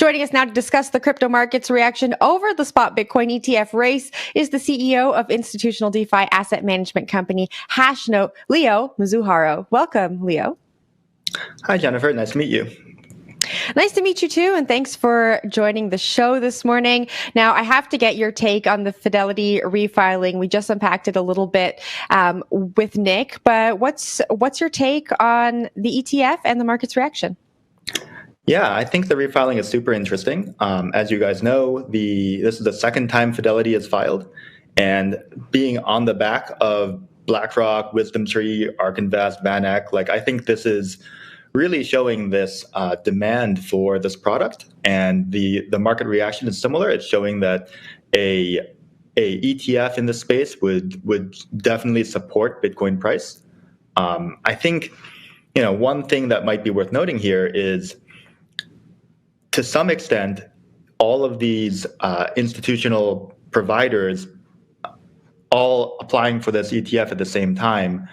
Joining us now to discuss the crypto market's reaction over the spot Bitcoin ETF race is the CEO of institutional DeFi asset management company Hashnote, Leo Mizuhara. Welcome, Leo. Hi, Jennifer. Nice to meet you. Nice to meet you too, and thanks for joining the show this morning. Now, I have to get your take on the Fidelity refiling. We just unpacked it a little bit with Nick, but what's your take on the ETF and the market's reaction? Yeah, I think the refiling is super interesting. As you guys know, this is the second time Fidelity has filed, and being on the back of BlackRock, WisdomTree, ARK Invest, VanEck, I think this is really showing this demand for this product, and the market reaction is similar. It's showing that a ETF in this space would definitely support Bitcoin price. I think one thing that might be worth noting here is, to some extent, all of these institutional providers all applying for this ETF at the same time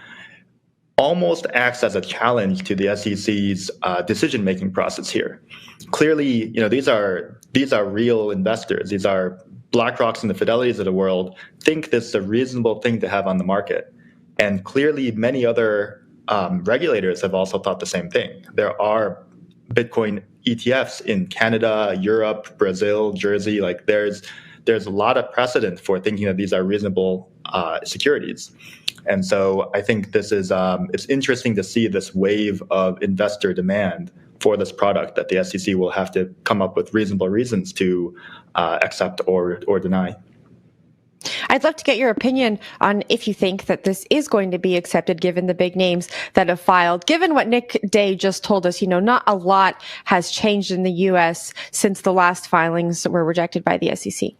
almost acts as a challenge to the SEC's decision-making process here. Clearly, these are real investors. These are BlackRocks and the Fidelities of the world think this is a reasonable thing to have on the market. And clearly, many other regulators have also thought the same thing. There are Bitcoin ETFs in Canada, Europe, Brazil, Jersey. There's a lot of precedent for thinking that these are reasonable securities. And so I think this is it's interesting to see this wave of investor demand for this product that the SEC will have to come up with reasonable reasons to accept or deny. I'd love to get your opinion on if you think that this is going to be accepted, given the big names that have filed. Given what Nick Day just told us, not a lot has changed in the U.S. since the last filings were rejected by the SEC.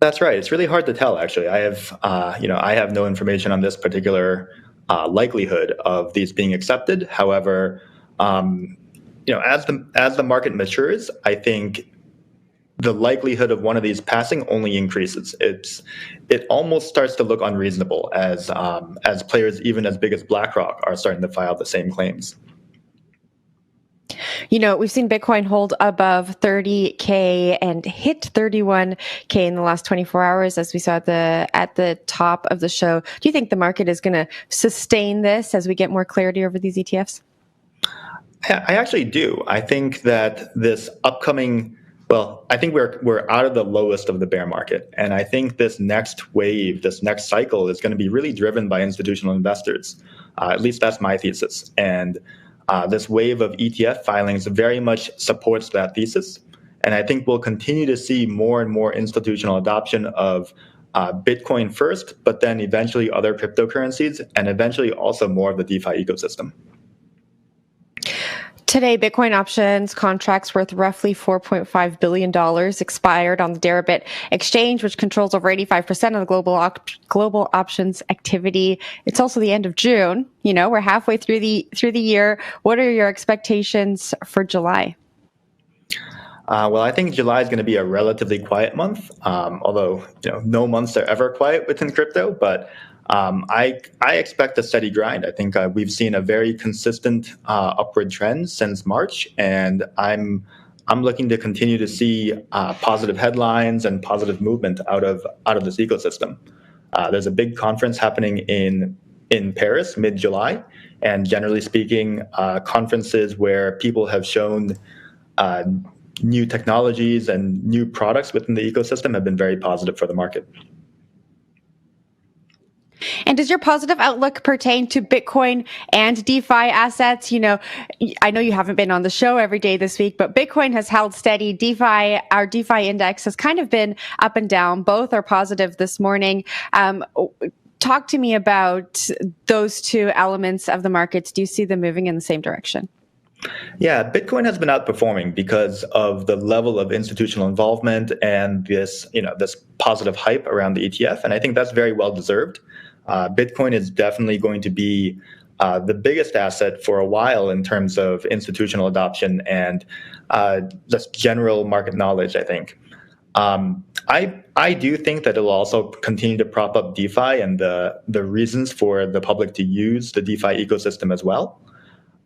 That's right. It's really hard to tell, actually. I have no information on this particular likelihood of these being accepted. However, as the market matures, I think the likelihood of one of these passing only increases. It almost starts to look unreasonable as players even as big as BlackRock are starting to file the same claims. We've seen Bitcoin hold above 30K and hit 31K in the last 24 hours, as we saw at the top of the show. Do you think the market is going to sustain this as we get more clarity over these ETFs? I actually do. I think that this upcoming I think we're out of the lowest of the bear market. And I think this next wave, this next cycle is going to be really driven by institutional investors. At least that's my thesis. And this wave of ETF filings very much supports that thesis. And I think we'll continue to see more and more institutional adoption of Bitcoin first, but then eventually other cryptocurrencies, and eventually also more of the DeFi ecosystem. Today, Bitcoin options contracts worth roughly $4.5 billion expired on the Deribit exchange, which controls over 85% of the global options activity. It's also the end of June. We're halfway through the year. What are your expectations for July? I think July is going to be a relatively quiet month, although no months are ever quiet within crypto. But I expect a steady grind. I think we've seen a very consistent upward trend since March, and I'm looking to continue to see positive headlines and positive movement out of this ecosystem. There's a big conference happening in Paris mid-July, and generally speaking, conferences where people have shown new technologies and new products within the ecosystem have been very positive for the market. And does your positive outlook pertain to Bitcoin and DeFi assets? I know you haven't been on the show every day this week, but Bitcoin has held steady. Our DeFi index has kind of been up and down. Both are positive this morning. Talk to me about those two elements of the markets. Do you see them moving in the same direction? Yeah, Bitcoin has been outperforming because of the level of institutional involvement and this positive hype around the ETF, and I think that's very well deserved. Bitcoin is definitely going to be the biggest asset for a while in terms of institutional adoption and just general market knowledge, I think. I do think that it will also continue to prop up DeFi and the reasons for the public to use the DeFi ecosystem as well.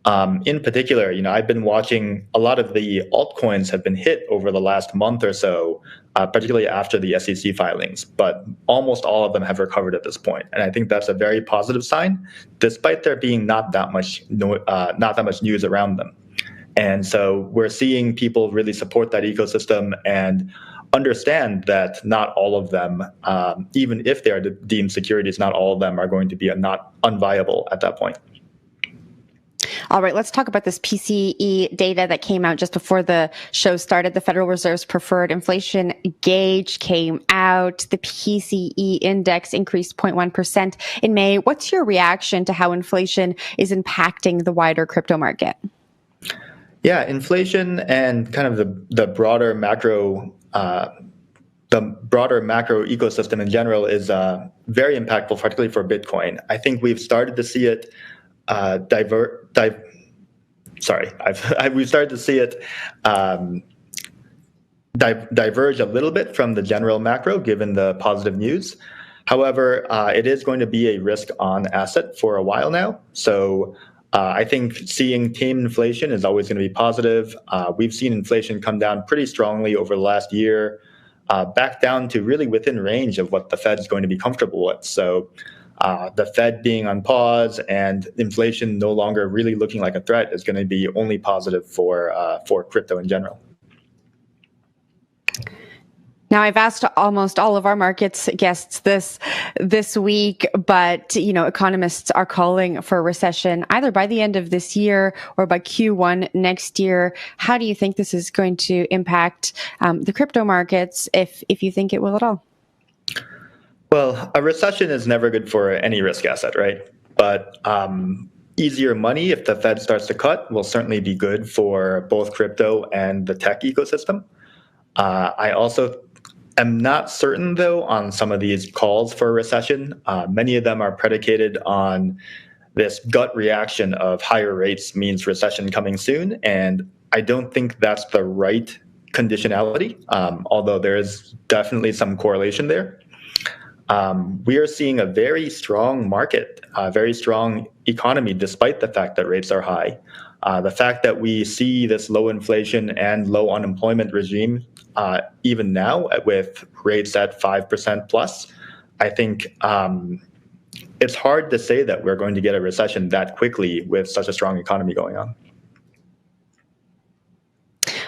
In particular, I've been watching a lot of the altcoins have been hit over the last month or so, particularly after the SEC filings, but almost all of them have recovered at this point. And I think that's a very positive sign, despite there being not that much news around them. And so we're seeing people really support that ecosystem and understand that not all of them, even if they are deemed securities, not all of them are going to be not unviable at that point. All right, let's talk about this PCE data that came out just before the show started. The Federal Reserve's preferred inflation gauge came out. The PCE index increased 0.1% in May. What's your reaction to how inflation is impacting the wider crypto market? Yeah, inflation and kind of the broader macro ecosystem in general is very impactful, particularly for Bitcoin. I think we've started to see it we've started to see it diverge a little bit from the general macro, given the positive news. However, it is going to be a risk-on asset for a while now. So I think seeing tame inflation is always going to be positive. We've seen inflation come down pretty strongly over the last year, back down to really within range of what the Fed's going to be comfortable with. So the Fed being on pause and inflation no longer really looking like a threat is going to be only positive for crypto in general. Now, I've asked almost all of our markets guests this week, but economists are calling for a recession either by the end of this year or by Q1 next year. How do you think this is going to impact the crypto markets, if you think it will at all? Well, a recession is never good for any risk asset, right? But easier money, if the Fed starts to cut, will certainly be good for both crypto and the tech ecosystem. I also am not certain, though, on some of these calls for a recession. Many of them are predicated on this gut reaction of higher rates means recession coming soon, and I don't think that's the right conditionality, although there is definitely some correlation there. We are seeing a very strong market, a very strong economy, despite the fact that rates are high. The fact that we see this low inflation and low unemployment regime, even now with rates at 5% plus, I think it's hard to say that we're going to get a recession that quickly with such a strong economy going on.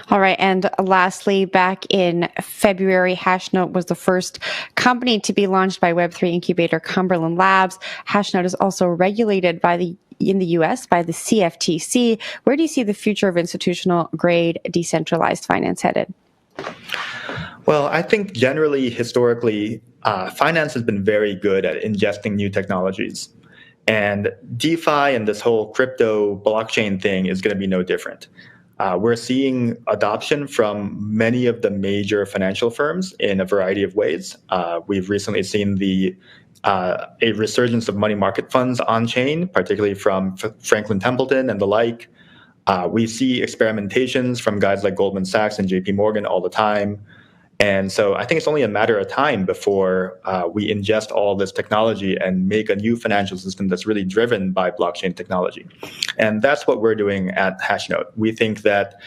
All right. And lastly, back in February, Hashnote was the first company to be launched by Web3 incubator Cumberland Labs. Hashnote is also regulated in the US by the CFTC. Where do you see the future of institutional grade decentralized finance headed? Well, I think generally, historically, finance has been very good at ingesting new technologies. And DeFi and this whole crypto blockchain thing is going to be no different. We're seeing adoption from many of the major financial firms in a variety of ways. We've recently seen a resurgence of money market funds on chain, particularly from Franklin Templeton and the like. We see experimentations from guys like Goldman Sachs and JP Morgan all the time. And so I think it's only a matter of time before we ingest all this technology and make a new financial system that's really driven by blockchain technology. And that's what we're doing at Hashnote. We think that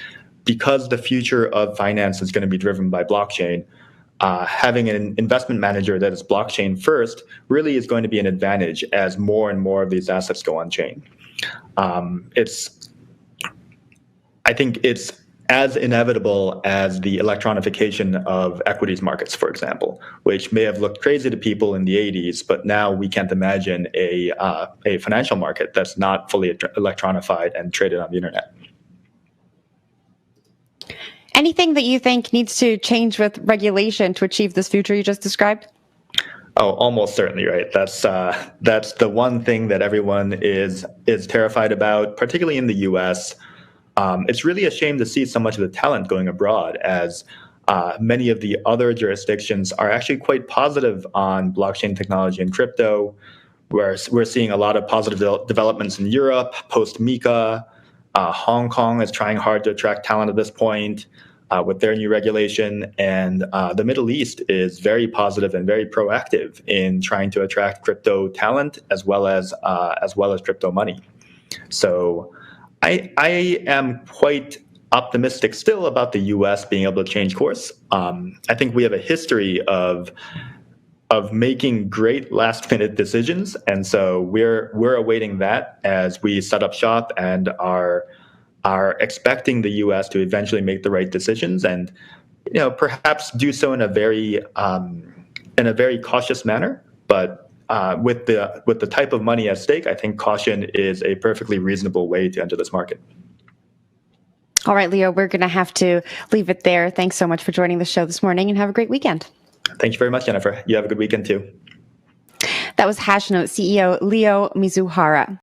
because the future of finance is going to be driven by blockchain, having an investment manager that is blockchain first really is going to be an advantage as more and more of these assets go on chain. I think it's as inevitable as the electronification of equities markets, for example, which may have looked crazy to people in the 80s, but now we can't imagine a financial market that's not fully electronified and traded on the internet. Anything that you think needs to change with regulation to achieve this future you just described? Oh, almost certainly, right. That's the one thing that everyone is terrified about, particularly in the US. It's really a shame to see so much of the talent going abroad, as many of the other jurisdictions are actually quite positive on blockchain technology and crypto. We're seeing a lot of positive developments in Europe, post-MiCA. Hong Kong is trying hard to attract talent at this point with their new regulation. And the Middle East is very positive and very proactive in trying to attract crypto talent as well as crypto money. So I am quite optimistic still about the U.S. being able to change course. I think we have a history of making great last minute decisions, and so we're awaiting that as we set up shop and are expecting the U.S. to eventually make the right decisions, and perhaps do so in a very cautious manner, but. With the type of money at stake, I think caution is a perfectly reasonable way to enter this market. All right, Leo, we're going to have to leave it there. Thanks so much for joining the show this morning, and have a great weekend. Thank you very much, Jennifer. You have a good weekend too. That was Hashnote CEO Leo Mizuhara.